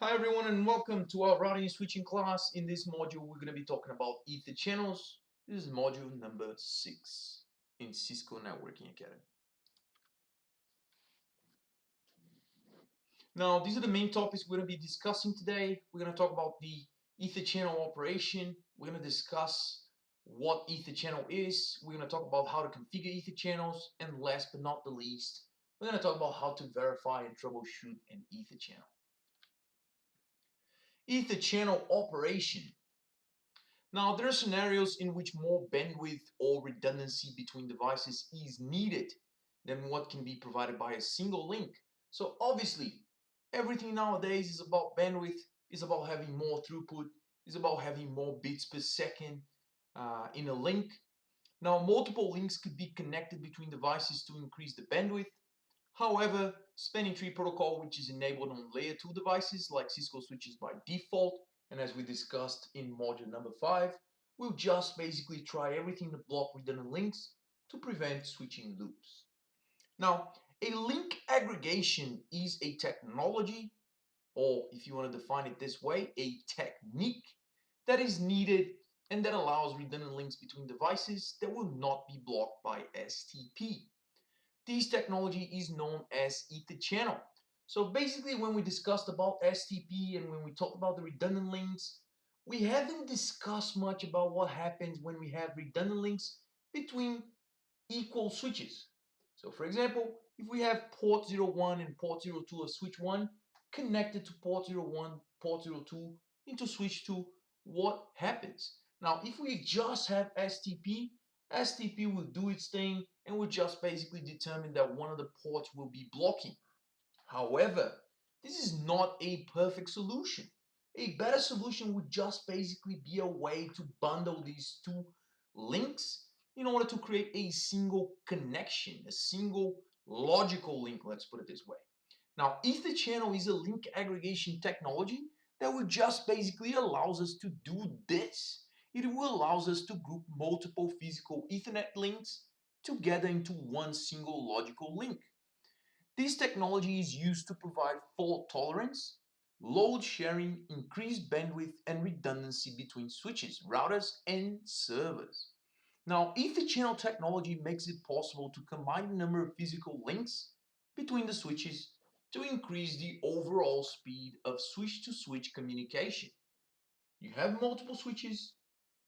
Hi everyone and welcome to our routing and switching class. In this module we're going to be talking about Ether channels. This is module number 6 in Cisco Networking Academy. Now these are the main topics we're going to be discussing today. We're going to talk about the Ether channel operation. We're going to discuss what Ether channel is. We're going to talk about how to configure Ether channels, and last but not the least, we're going to talk about how to verify and troubleshoot an Ether channel. Ether channel operation. Now, there are scenarios in which more bandwidth or redundancy between devices is needed than what can be provided by a single link. So obviously, everything nowadays is about bandwidth, is about having more throughput, is about having more bits per second in a link. Now, multiple links could be connected between devices to increase the bandwidth. However, spanning tree protocol, which is enabled on layer 2 devices like Cisco switches by default, and as we discussed in module number 5, we'll just basically try everything to block redundant links to prevent switching loops. Now, a link aggregation is a technology, or if you want to define it this way, a technique that is needed and that allows redundant links between devices that will not be blocked by STP. This technology is known as Ether channel. So basically when we discussed about STP and when we talked about the redundant links, we haven't discussed much about what happens when we have redundant links between equal switches. So for example, if we have port 01 and port 02 of switch 1 connected to port 01, port 02 into switch 2, what happens? Now if we just have STP, STP will do its thing and will just basically determine that one of the ports will be blocking. However, this is not a perfect solution. A better solution would just basically be a way to bundle these two links in order to create a single connection, a single logical link, let's put it this way. Now, Ether channel is a link aggregation technology that will just basically allows us to do this. It will allows us to group multiple physical Ethernet links together into one single logical link. This technology is used to provide fault tolerance, load sharing, increased bandwidth, and redundancy between switches, routers, and servers. Now, Ether channel technology makes it possible to combine the number of physical links between the switches to increase the overall speed of switch-to-switch communication. You have multiple switches,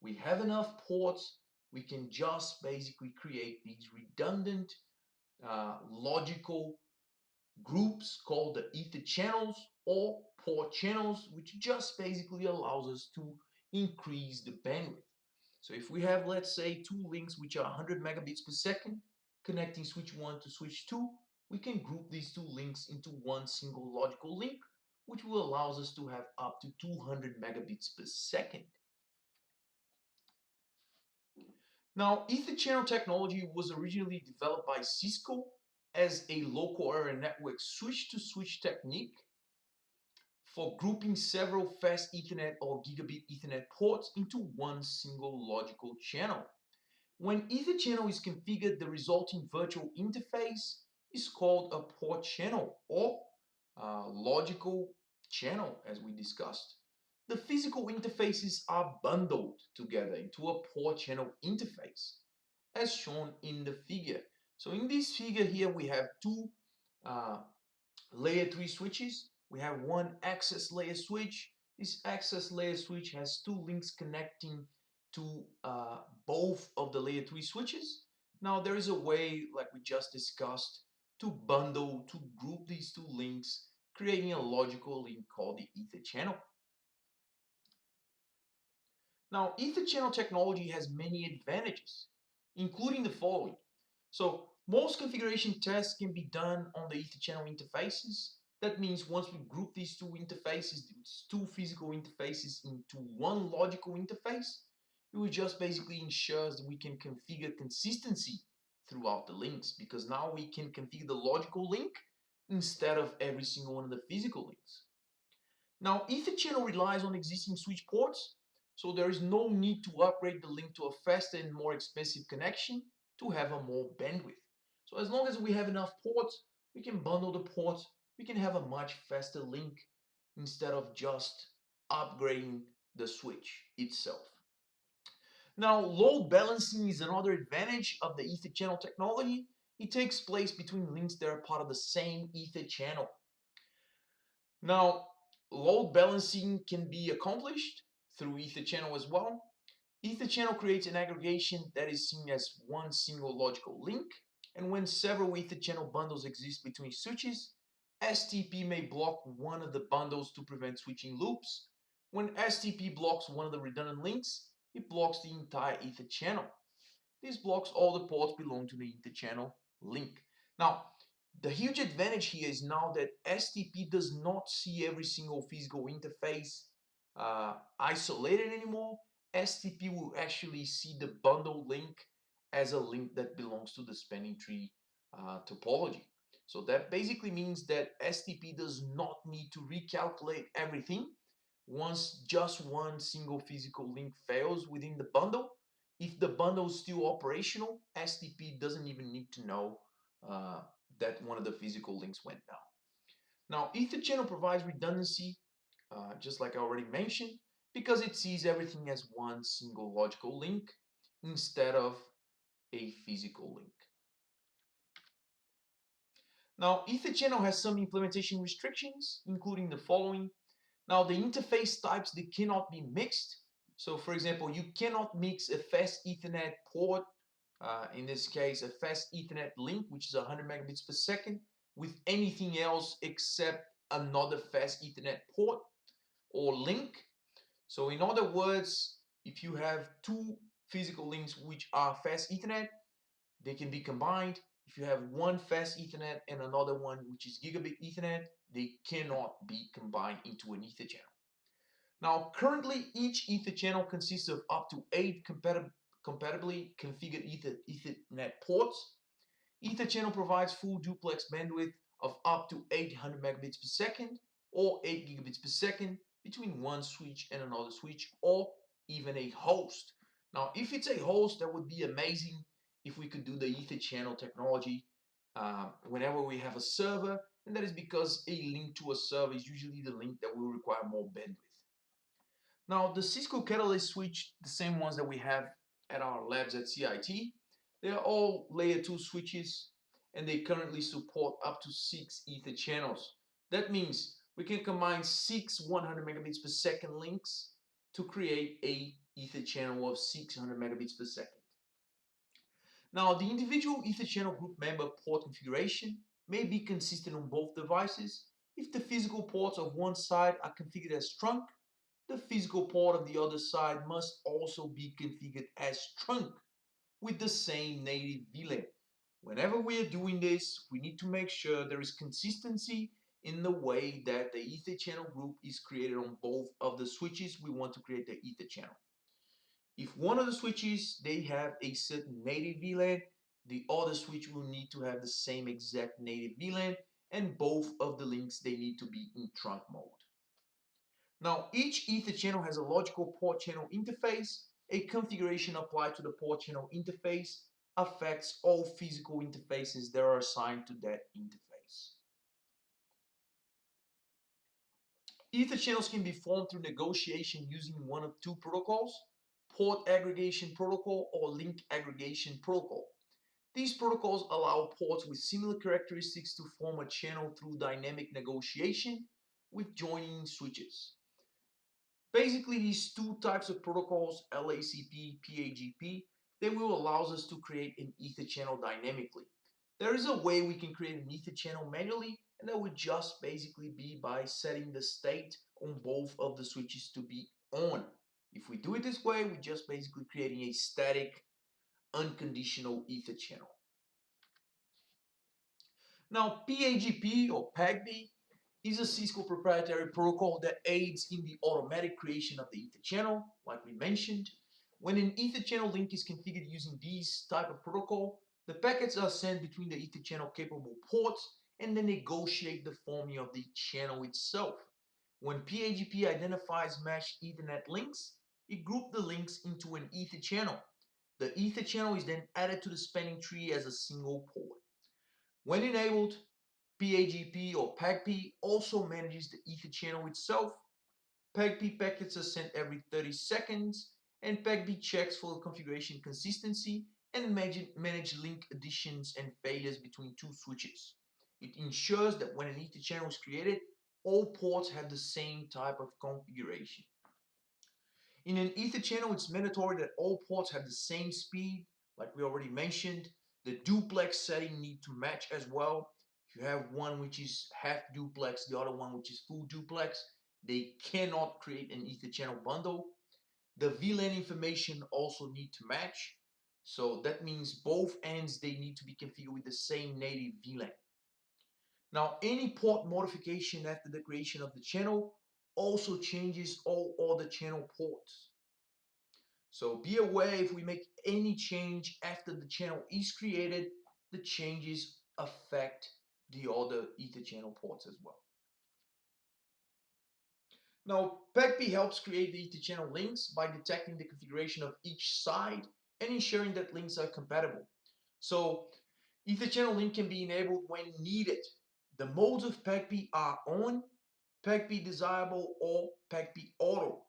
we have enough ports, we can just basically create these redundant logical groups called the Ether channels or port channels, which just basically allows us to increase the bandwidth. So if we have, let's say, two links which are 100 megabits per second connecting switch 1 to switch 2, we can group these two links into one single logical link, which will allow us to have up to 200 megabits per second. Now, Ether channel technology was originally developed by Cisco as a local area network switch-to-switch technique for grouping several fast Ethernet or gigabit Ethernet ports into one single logical channel. When Ether channel is configured, the resulting virtual interface is called a port channel or logical channel, as we discussed. The physical interfaces are bundled together into a port channel interface, as shown in the figure. So in this figure here, we have two layer 3 switches. We have one access layer switch. This access layer switch has two links connecting to both of the layer 3 switches. Now there is a way, like we just discussed, to bundle, to group these two links, creating a logical link called the Ether channel. Now, Ether channel technology has many advantages, including the following. So most configuration tests can be done on the Ether channel interfaces. That means once we group these two interfaces, these two physical interfaces into one logical interface, it will just basically ensures that we can configure consistency throughout the links, because now we can configure the logical link instead of every single one of the physical links. Now, Ether channel relies on existing switch ports, so there is no need to upgrade the link to a faster and more expensive connection to have a more bandwidth. So as long as we have enough ports, we can bundle the ports, we can have a much faster link, instead of just upgrading the switch itself. Now, load balancing is another advantage of the Ether channel technology. It takes place between links that are part of the same Ether channel. Now, load balancing can be accomplished through Ether channel as well. Ether channel creates an aggregation that is seen as one single logical link, and when several Ether channel bundles exist between switches, STP may block one of the bundles to prevent switching loops. When STP blocks one of the redundant links, it blocks the entire Ether channel. This blocks all the ports belong to the Ether channel link. Now, the huge advantage here is now that STP does not see every single physical interface isolated anymore. STP will actually see the bundle link as a link that belongs to the spanning tree topology. So that basically means that STP does not need to recalculate everything. Once just one single physical link fails within the bundle, if the bundle is still operational, STP doesn't even need to know uh, that one of the physical links went down. Now, Ether channel provides redundancy, just like I already mentioned, because it sees everything as one single logical link instead of a physical link. Now, Ether channel has some implementation restrictions, including the following. Now, the interface types, they cannot be mixed. So, for example, you cannot mix a fast Ethernet port, in this case, a fast Ethernet link, which is 100 megabits per second, with anything else except another fast Ethernet port or link. So in other words, if you have two physical links which are fast Ethernet, they can be combined. If you have one fast Ethernet and another one which is gigabit Ethernet, they cannot be combined into an Ether channel. Now, currently, each Ether channel consists of up to 8 compatibly configured Ethernet ports. Ether channel provides full duplex bandwidth of up to 800 megabits per second or 8 gigabits per second between one switch and another switch, or even a host. Now, if it's a host, that would be amazing if we could do the Ether channel technology whenever we have a server, and that is because a link to a server is usually the link that will require more bandwidth. Now, the Cisco Catalyst switch, the same ones that we have at our labs at CIT, they are all layer 2 switches, and they currently support up to 6 Ether channels. That means we can combine 6 100 megabits per second links to create a Ether channel of 600 megabits per second. Now, the individual Ether channel group member port configuration may be consistent on both devices. If the physical ports of one side are configured as trunk, the physical port of the other side must also be configured as trunk with the same native VLAN. Whenever we are doing this, we need to make sure there is consistency in the way that the Ether channel group is created on both of the switches we want to create the Ether channel. If one of the switches, they have a certain native VLAN, the other switch will need to have the same exact native VLAN, and both of the links, they need to be in trunk mode. Now, each Ether channel has a logical port channel interface. A configuration applied to the port channel interface affects all physical interfaces that are assigned to that interface. Ether channels can be formed through negotiation using one of two protocols: port aggregation protocol or link aggregation protocol. These protocols allow ports with similar characteristics to form a channel through dynamic negotiation with joining switches. Basically, these two types of protocols, LACP, PAgP, they will allow us to create an Ether channel dynamically. There is a way we can create an Ether channel manually, and that would just basically be by setting the state on both of the switches to be on. If we do it this way, we're just basically creating a static, unconditional Ether channel. Now, PAgP or PAgP is a Cisco proprietary protocol that aids in the automatic creation of the Ether channel, like we mentioned. When an Ether channel link is configured using this type of protocol, the packets are sent between the Ether channel capable ports and then negotiate the forming of the channel itself. When PAgP identifies matched Ethernet links, it groups the links into an Ether channel. The Ether channel is then added to the spanning tree as a single port. When enabled, PAgP or PAgP also manages the Ether channel itself. PAgP packets are sent every 30 seconds, and PAgP checks for configuration consistency and manage link additions and failures between two switches. It ensures that when an Ether channel is created, all ports have the same type of configuration. In an Ether channel, it's mandatory that all ports have the same speed, like we already mentioned. The duplex setting need to match as well. If you have one which is half duplex, the other one which is full duplex, they cannot create an Ether channel bundle. The VLAN information also need to match. So that means both ends, they need to be configured with the same native VLAN. Now, any port modification after the creation of the channel also changes all other channel ports. So be aware, if we make any change after the channel is created, the changes affect the other Ether channel ports as well. Now, PAgP helps create the Ether channel links by detecting the configuration of each side and ensuring that links are compatible. So, Ether channel link can be enabled when needed. The modes of PAgP are on, PAgP desirable, or PAgP auto.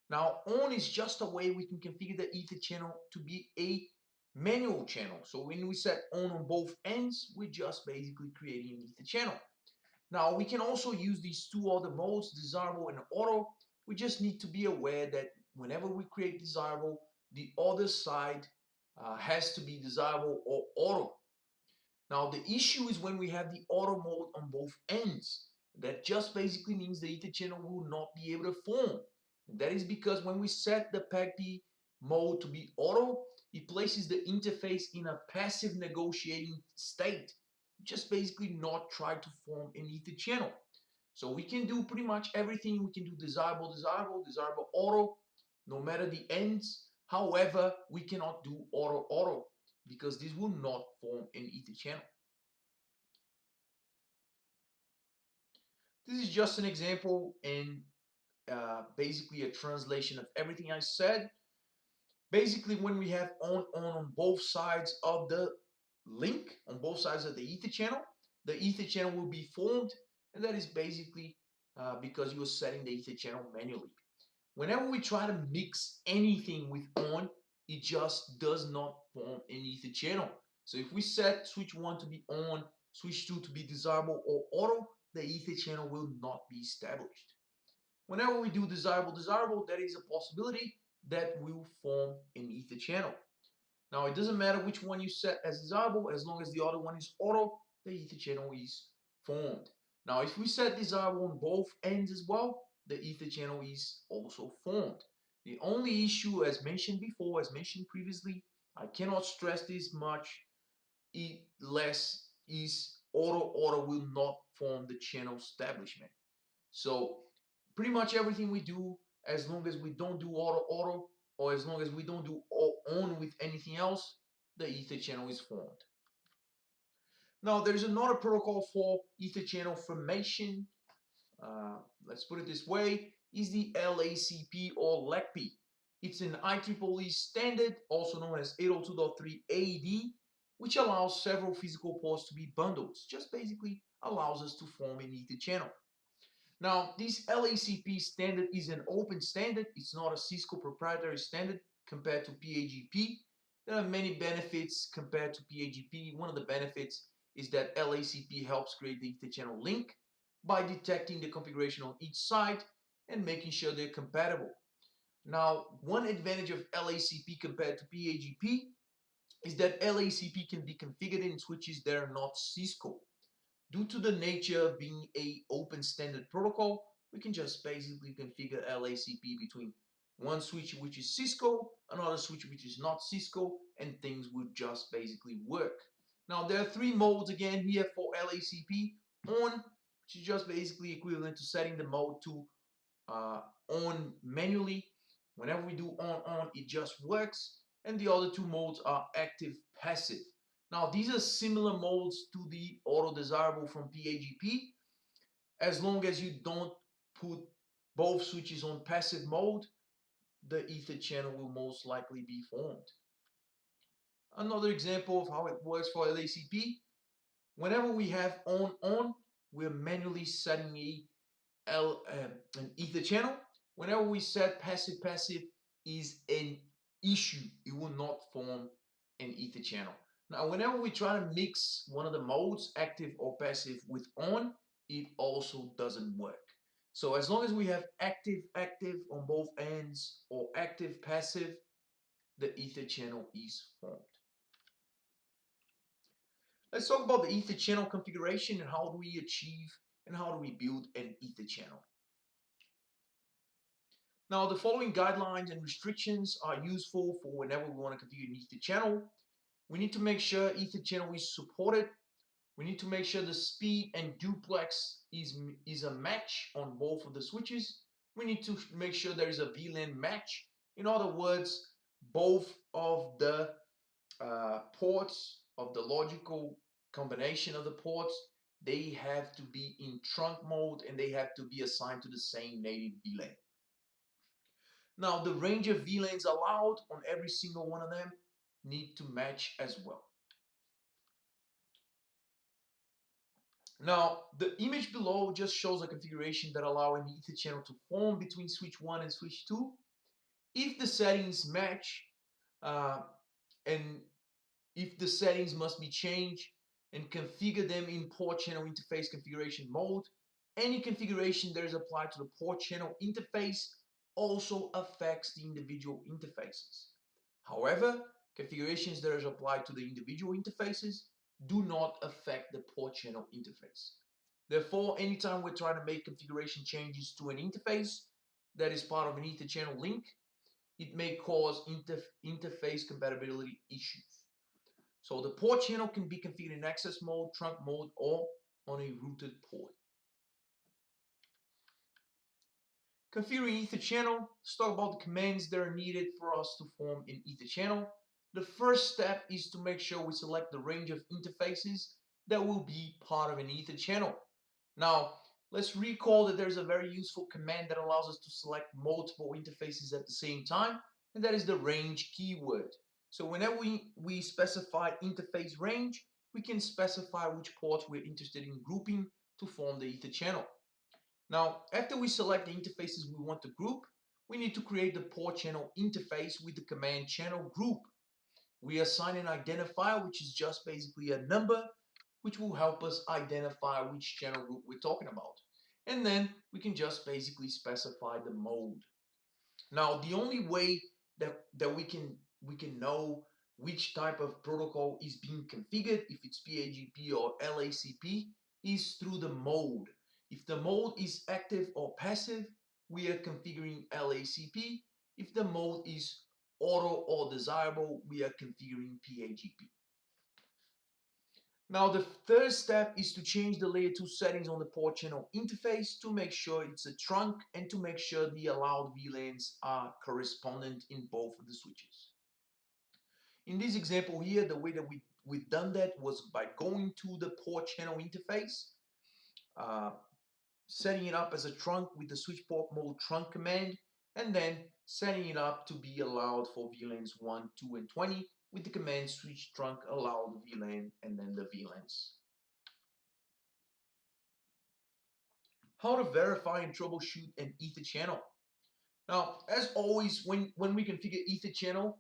Now, on is just a way we can configure the Ether channel to be a manual channel. So when we set on both ends, we're just basically creating an Ether channel. Now, we can also use these two other modes, desirable and auto. We just need to be aware that whenever we create desirable, the other side has to be desirable or auto. Now, the issue is when we have the auto mode on both ends. That just basically means the Ether channel will not be able to form. And that is because when we set the PAgP mode to be auto, it places the interface in a passive negotiating state. Just basically not try to form an Ether channel. So we can do pretty much everything. We can do desirable, desirable, desirable, auto, no matter the ends. However, we cannot do auto, auto, because this will not form an Ether channel. This is just an example and basically a translation of everything I said. Basically, when we have on both sides of the link, on both sides of the Ether channel, the Ether channel will be formed, and that is basically because you are setting the Ether channel manually. Whenever we try to mix anything with on, it just does not form an Ether channel. So if we set switch 1 to be on, switch 2 to be desirable or auto, the Ether channel will not be established. Whenever we do desirable, desirable, there is a possibility that will form an Ether channel. Now, it doesn't matter which one you set as desirable, as long as the other one is auto, the Ether channel is formed. Now, if we set desirable on both ends as well, the Ether channel is also formed. The only issue, as mentioned before, as mentioned previously, I cannot stress this much, less is auto will not form the channel establishment. So pretty much everything we do, as long as we don't do auto, or as long as we don't do on with anything else, the Ether channel is formed. Now, there's another protocol for Ether channel formation. Let's put it this way, is the LACP or LACP. It's an IEEE standard, also known as 802.3 AD, which allows several physical ports to be bundled. Just basically allows us to form an Ether channel. Now, this LACP standard is an open standard. It's not a Cisco proprietary standard compared to PAgP. There are many benefits compared to PAgP. One of the benefits is that LACP helps create the Ether channel link by detecting the configuration on each side and making sure they're compatible. Now, one advantage of LACP compared to PAgP is that LACP can be configured in switches that are not Cisco. Due to the nature of being an open standard protocol, we can just basically configure LACP between one switch which is Cisco, another switch which is not Cisco, and things would just basically work. Now, there are three modes again here for LACP. On, which is just basically equivalent to setting the mode to on manually. Whenever we do on, it just works. And the other two modes are active, passive. Now, these are similar modes to the auto desirable from PAgP. As long as you don't put both switches on passive mode, the Ether channel will most likely be formed. Another example of how it works for LACP. Whenever we have on, we're manually setting an ether channel. Whenever we set passive is an issue. It will not form an ether channel. Now, whenever we try to mix one of the modes, active or passive, with on, it also doesn't work. So as long as we have active on both ends or active passive, the ether channel is formed. Let's talk about the ether channel configuration and how do we achieve and how do we build an ether channel. Now, the following guidelines and restrictions are useful for whenever we want to configure an ether channel. We need to make sure ether channel is supported. We need to make sure the speed and duplex is a match on both of the switches. We need to make sure there is a VLAN match. In other words, both of the ports of the logical combination of the ports, they have to be in trunk mode and they have to be assigned to the same native VLAN. Now, the range of VLANs allowed on every single one of them need to match as well. Now, the image below just shows a configuration that allows an ether channel to form between switch 1 and switch 2. If the settings match, and if the settings must be changed and configure them in port channel interface configuration mode, any configuration that is applied to the port channel interface also affects the individual interfaces. However, configurations that are applied to the individual interfaces do not affect the port channel interface. Therefore, anytime we're trying to make configuration changes to an interface that is part of an ether channel link, it may cause interface compatibility issues. So the port channel can be configured in access mode, trunk mode, or on a routed port. Configuring ether channel, let's talk about the commands that are needed for us to form an ether channel. The first step is to make sure we select the range of interfaces that will be part of an ether channel. Now, let's recall that there's a very useful command that allows us to select multiple interfaces at the same time, and that is the range keyword. So whenever we specify interface range, we can specify which ports we're interested in grouping to form the ether channel. Now, after we select the interfaces we want to group, we need to create the port channel interface with the command channel group. We assign an identifier, which is just basically a number, which will help us identify which channel group we're talking about. And then we can just basically specify the mode. Now, the only way that we can know which type of protocol is being configured, if it's PAgP or LACP, is through the mode. If the mode is active or passive, we are configuring LACP. If the mode is auto or desirable, we are configuring PAgP. Now, the third step is to change the layer 2 settings on the port channel interface to make sure it's a trunk and to make sure the allowed VLANs are correspondent in both of the switches. In this example here, the way that we've done that was by going to the port channel interface, setting it up as a trunk with the switch port mode trunk command, and then setting it up to be allowed for VLANs 1, 2, and 20 with the command switch trunk allowed VLAN and then the VLANs. How to verify and troubleshoot an ether channel. Now, as always, when we configure ether channel,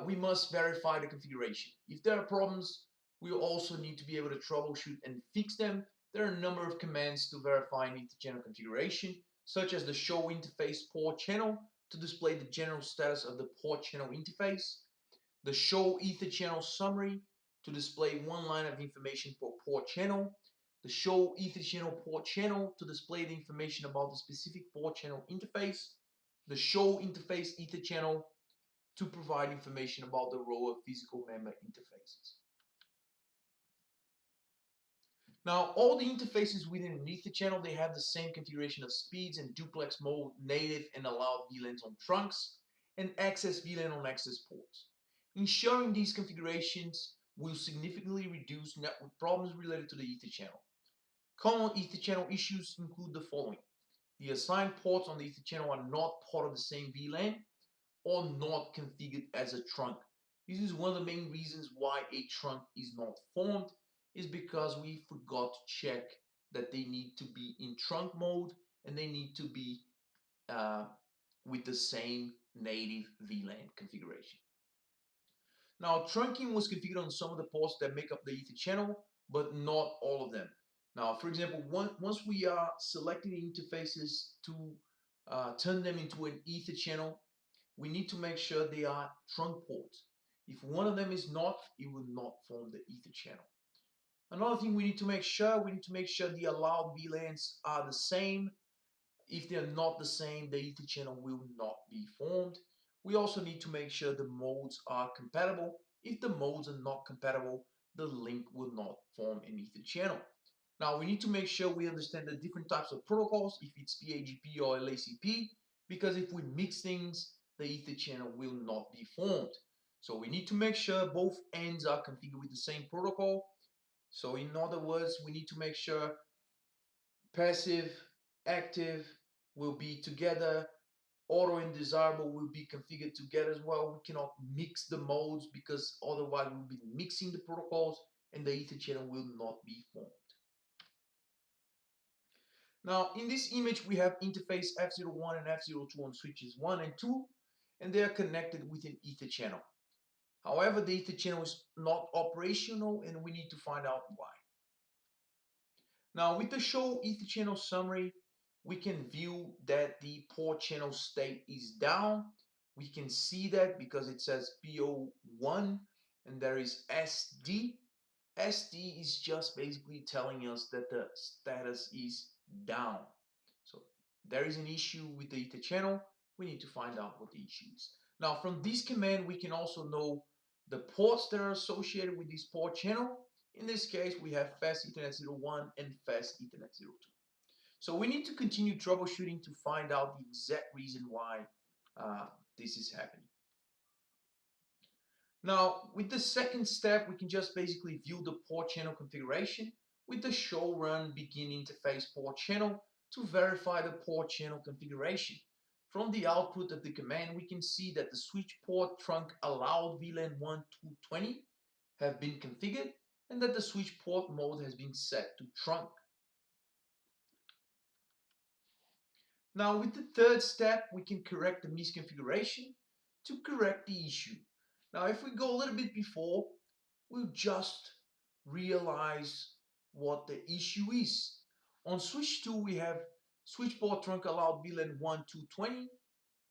we must verify the configuration. If there are problems, we also need to be able to troubleshoot and fix them. There are a number of commands to verify an ether channel configuration, such as the show interface port channel to display the general status of the port channel interface, the show ether channel summary to display one line of information for port channel, the show ether channel port channel to display the information about the specific port channel interface, the show interface ether channel to provide information about the row of physical member interfaces. Now, all the interfaces within an ether channel, they have the same configuration of speeds and duplex mode, native and allowed VLANs on trunks, and access VLAN on access ports. Ensuring these configurations will significantly reduce network problems related to the ether channel. Common ether channel issues include the following. The assigned ports on the ether channel are not part of the same VLAN or not configured as a trunk. This is one of the main reasons why a trunk is not formed, is because we forgot to check that they need to be in trunk mode and they need to be with the same native VLAN configuration. Now, trunking was configured on some of the ports that make up the Ether channel, but not all of them. Now, for example, once we are selecting the interfaces to turn them into an Ether channel, we need to make sure they are trunk ports. If one of them is not, it will not form the Ether channel. Another thing we need to make sure, the allowed VLANs are the same. If they're not the same, the Ether channel will not be formed. We also need to make sure the modes are compatible. If the modes are not compatible, the link will not form an Ether channel. Now we need to make sure we understand the different types of protocols, if it's PAgP or LACP, because if we mix things, the Ether channel will not be formed. So we need to make sure both ends are configured with the same protocol. So in other words, we need to make sure passive, active will be together, auto and desirable will be configured together as well. We cannot mix the modes because otherwise we'll be mixing the protocols and the Ether channel will not be formed. Now in this image we have interface F01 and F02 on switches 1 and 2, and they are connected with an Ether channel. However, the Ether channel is not operational and we need to find out why. Now with the show Ether channel summary, we can view that the port channel state is down. We can see that because it says PO1 and there is SD. SD is just basically telling us that the status is down. So there is an issue with the Ether channel. We need to find out what the issue is. Now from this command, we can also know the ports that are associated with this port channel. In this case, we have Fast Ethernet 01 and Fast Ethernet 02. So we need to continue troubleshooting to find out the exact reason why this is happening. Now, with the second step, we can just basically view the port channel configuration with the show run begin interface port channel to verify the port channel configuration. From the output of the command, we can see that the switch port trunk allowed VLAN 1 to 20 have been configured and that the switch port mode has been set to trunk. Now with the third step, we can correct the misconfiguration to correct the issue. Now if we go a little bit before, we'll just realize what the issue is. On switch 2, we have switch port trunk allowed VLAN 1 to 20.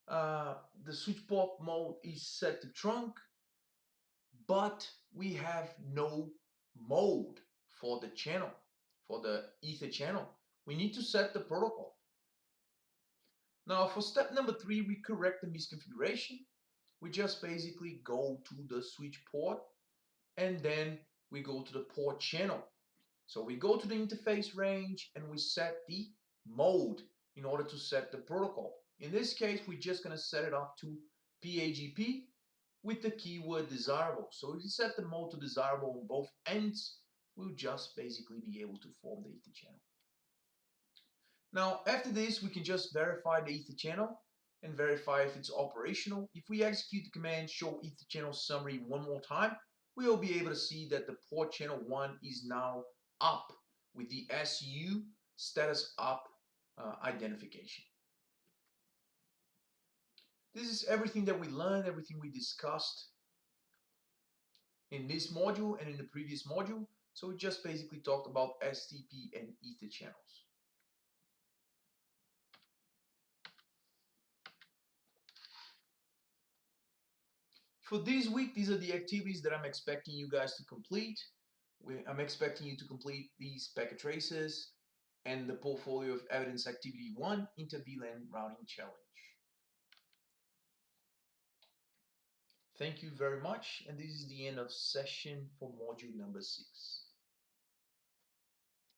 The switch port mode is set to trunk, but we have no mode for the channel, for the Ether channel. We need to set the protocol. Now for step number 3, we correct the misconfiguration. We just basically go to the switch port and then we go to the port channel. So we go to the interface range and we set the mode in order to set the protocol. In this case, we're just going to set it up to PAgP with the keyword desirable. So if you set the mode to desirable on both ends, we'll just basically be able to form the Ether channel. Now after this, we can just verify the Ether channel and verify if it's operational. If we execute the command show Ether channel summary one more time, we'll be able to see that the port channel 1 is now up with the SU status up identification. This is everything that we learned, everything we discussed in this module and in the previous module. So we just basically talked about STP and Ether channels. For this week, these are the activities that I'm expecting you guys to complete. I'm expecting you to complete these packet traces and the portfolio of evidence activity 1 inter-VLAN routing challenge. Thank you very much, and this is the end of session for module number 6.